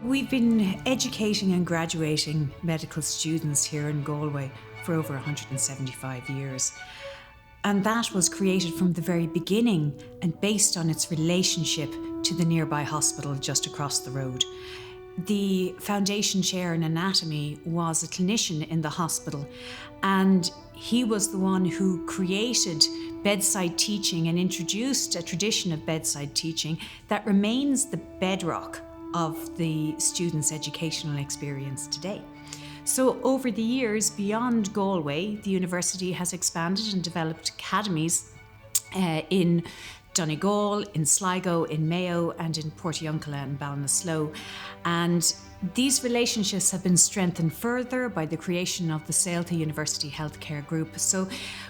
We've been educating and graduating medical students here in Galway for over 175 years. And that was created from the very beginning and based on its relationship to the nearby hospital just across the road. The foundation chair in anatomy was a clinician in the hospital, and he was the one who created bedside teaching and introduced a tradition of bedside teaching that remains the bedrock of the students' educational experience today. So over the years, beyond Galway, the university has expanded and developed academies in Donegal, in Sligo, in Mayo, and in Portiuncula and Ballinasloe. And these relationships have been strengthened further by the creation of the Sailta University Healthcare Group. So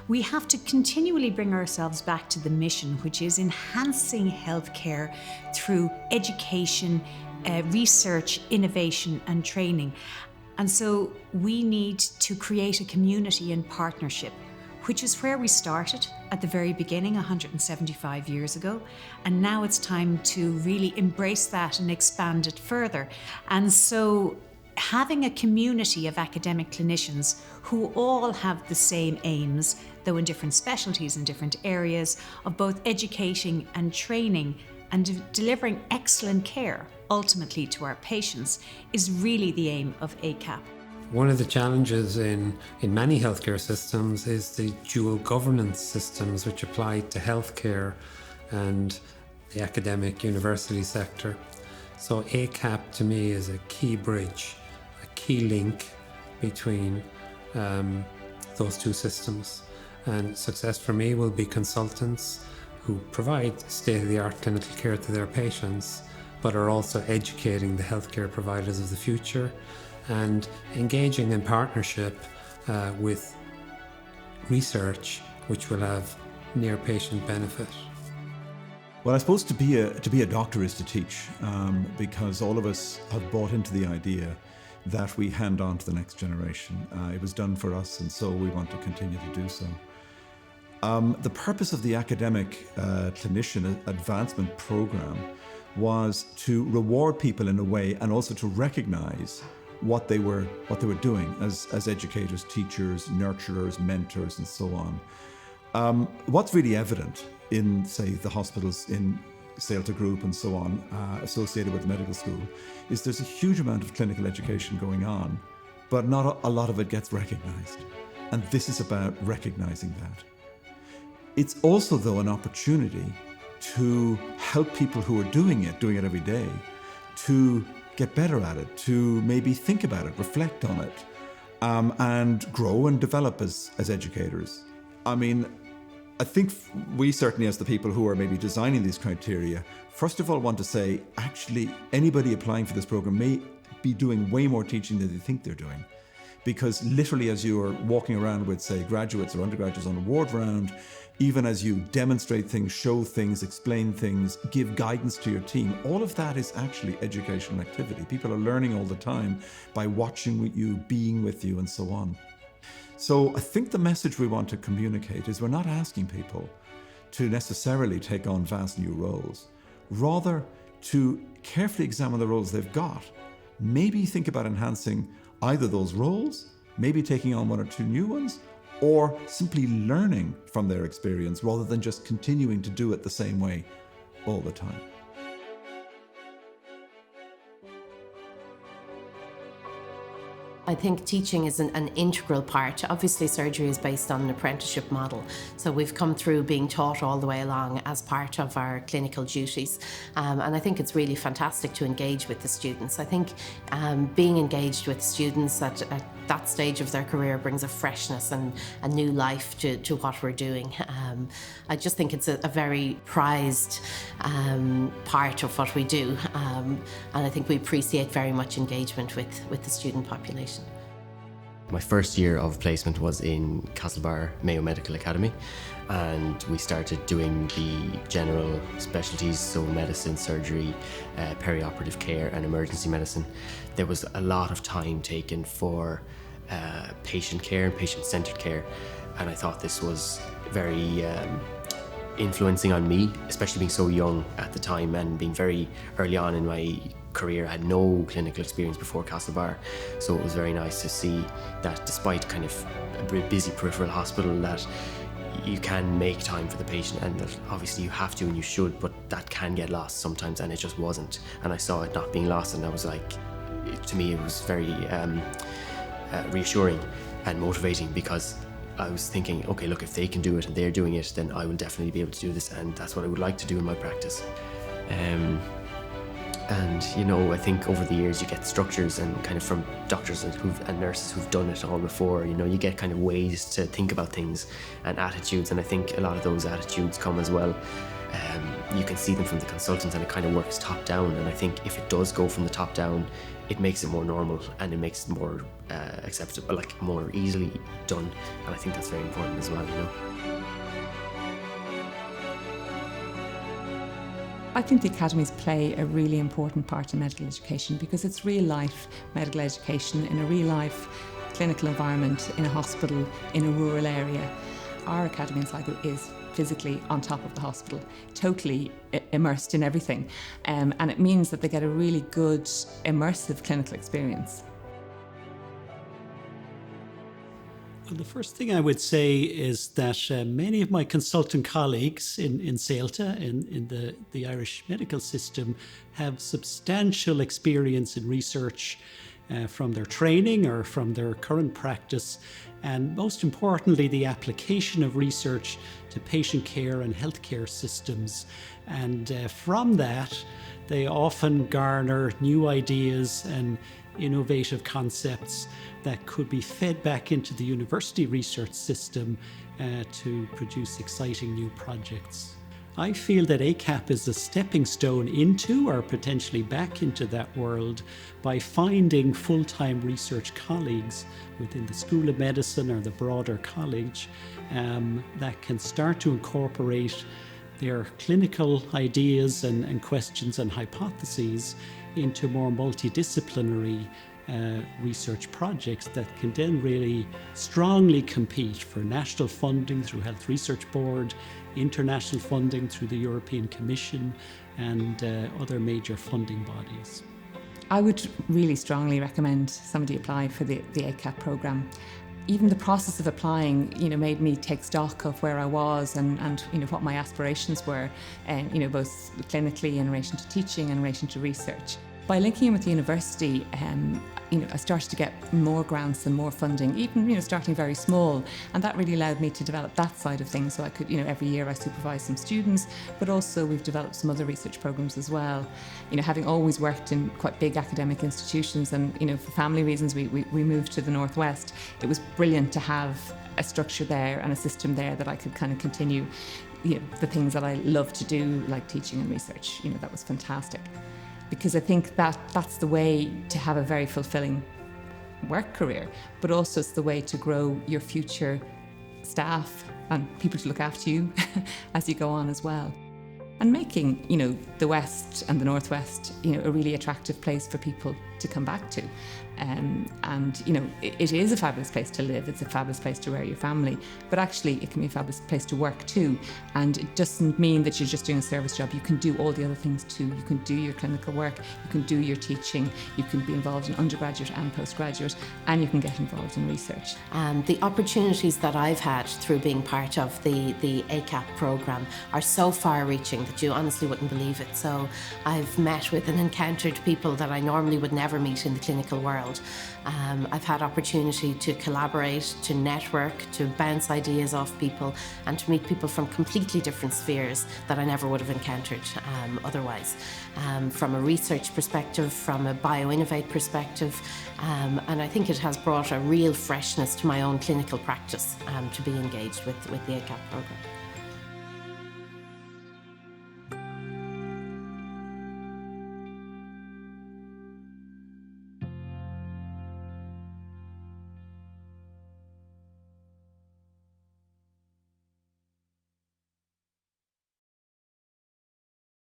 we have to continually bring ourselves back to the mission, which is enhancing healthcare through education, research, innovation, and training. And so we need to create a community in partnership, which is where we started at the very beginning 175 years ago. And now it's time to really embrace that and expand it further. And so having a community of academic clinicians who all have the same aims, though in different specialties and different areas, of both educating and training and delivering excellent care ultimately to our patients, is really the aim of ACAP. One of the challenges in many healthcare systems is the dual governance systems which apply to healthcare and the academic university sector. So ACAP to me is a key bridge, a key link between those two systems. And success for me will be consultants who provide state-of-the-art clinical care to their patients, but are also educating the healthcare providers of the future and engaging in partnership with research which will have near patient benefit. Well, I suppose to be a doctor is to teach, because all of us have bought into the idea that we hand on to the next generation. It was done for us, and so we want to continue to do so. The purpose of the academic clinician advancement program was to reward people in a way, and also to recognize what they were doing as educators, teachers, nurturers, mentors, and so on. What's really evident in, say, the hospitals in Sailta Group and so on, associated with the medical school, is there's a huge amount of clinical education going on, but not a lot of it gets recognized. And this is about recognizing that. It's also, though, an opportunity to help people who are doing it every day, to get better at it, to maybe think about it, reflect on it, and grow and develop as educators. I mean, I think we certainly, as the people who are maybe designing these criteria, first of all want to say, actually, anybody applying for this program may be doing way more teaching than they think they're doing. Because literally, as you are walking around with, say, graduates or undergraduates on a ward round, even as you demonstrate things, show things, explain things, give guidance to your team, all of that is actually educational activity. People are learning all the time by watching with you, being with you, and so on. So I think the message we want to communicate is we're not asking people to necessarily take on vast new roles, rather to carefully examine the roles they've got. Maybe think about enhancing either those roles, maybe taking on one or two new ones, or simply learning from their experience rather than just continuing to do it the same way all the time. I think teaching is an integral part. Obviously, surgery is based on an apprenticeship model, so we've come through being taught all the way along as part of our clinical duties, and I think it's really fantastic to engage with the students. I think being engaged with students at that stage of their career brings a freshness and a new life to what we're doing. I just think it's a very prized part of what we do, and I think we appreciate very much engagement with the student population. My first year of placement was in Castlebar Mayo Medical Academy, and we started doing the general specialties, so medicine, surgery, perioperative care and emergency medicine. There was a lot of time taken for patient care and patient-centered care, and I thought this was very influencing on me, especially being so young at the time and being very early on in my career. I had no clinical experience before Castlebar, so it was very nice to see that despite kind of a busy peripheral hospital, that you can make time for the patient, and that obviously you have to and you should, but that can get lost sometimes, and it just wasn't. And I saw it not being lost, and I was like, to me it was very reassuring and motivating, because I was thinking, okay, look, if they can do it and they're doing it, then I will definitely be able to do this, and that's what I would like to do in my practice. And you know, I think over the years you get structures, and kind of from doctors and nurses who've done it all before, you know, you get kind of ways to think about things and attitudes, and I think a lot of those attitudes come as well. You can see them from the consultants, and it kind of works top down, and I think if it does go from the top down, it makes it more normal, and it makes it more acceptable, like more easily done, and I think that's very important as well, you know. I think the academies play a really important part in medical education, because it's real life medical education in a real life clinical environment, in a hospital, in a rural area. Our academy in Sligo is physically on top of the hospital, totally immersed in everything, and it means that they get a really good immersive clinical experience. Well, the first thing I would say is that many of my consultant colleagues in Sailta, in the Irish medical system, have substantial experience in research from their training or from their current practice, and most importantly, the application of research to patient care and healthcare systems. And from that, they often garner new ideas and innovative concepts that could be fed back into the university research system to produce exciting new projects. I feel that ACAP is a stepping stone into, or potentially back into, that world by finding full-time research colleagues within the School of Medicine or the broader college that can start to incorporate their clinical ideas and questions and hypotheses into more multidisciplinary research projects that can then really strongly compete for national funding through Health Research Board, international funding through the European Commission, and other major funding bodies. I would really strongly recommend somebody apply for the ACAP programme. Even the process of applying, you know, made me take stock of where I was and you know, what my aspirations were, and you know, both clinically in relation to teaching and in relation to research. By linking in with the university, you know, I started to get more grants and more funding, even, you know, starting very small, and that really allowed me to develop that side of things. So I could, you know, every year I supervise some students, but also we've developed some other research programs as well. You know, having always worked in quite big academic institutions, and you know, for family reasons, we moved to the northwest. It was brilliant to have a structure there and a system there that I could kind of continue, you know, the things that I love to do, like teaching and research. You know, that was fantastic. Because I think that that's the way to have a very fulfilling work career, but also it's the way to grow your future staff and people to look after you as you go on as well. And making, you know, the West and the Northwest, you know, a really attractive place for people to come back to. And, you know, it is a fabulous place to live. It's a fabulous place to rear your family, but actually it can be a fabulous place to work too. And it doesn't mean that you're just doing a service job. You can do all the other things too. You can do your clinical work, you can do your teaching, you can be involved in undergraduate and postgraduate, and you can get involved in research. The opportunities that I've had through being part of the ACAP programme are so far-reaching that you honestly wouldn't believe it. So I've met with and encountered people that I normally would never meet in the clinical world. I've had opportunity to collaborate, to network, to bounce ideas off people, and to meet people from completely different spheres that I never would have encountered otherwise. From a research perspective, from a bioinnovate perspective, and I think it has brought a real freshness to my own clinical practice to be engaged with the ACAP programme.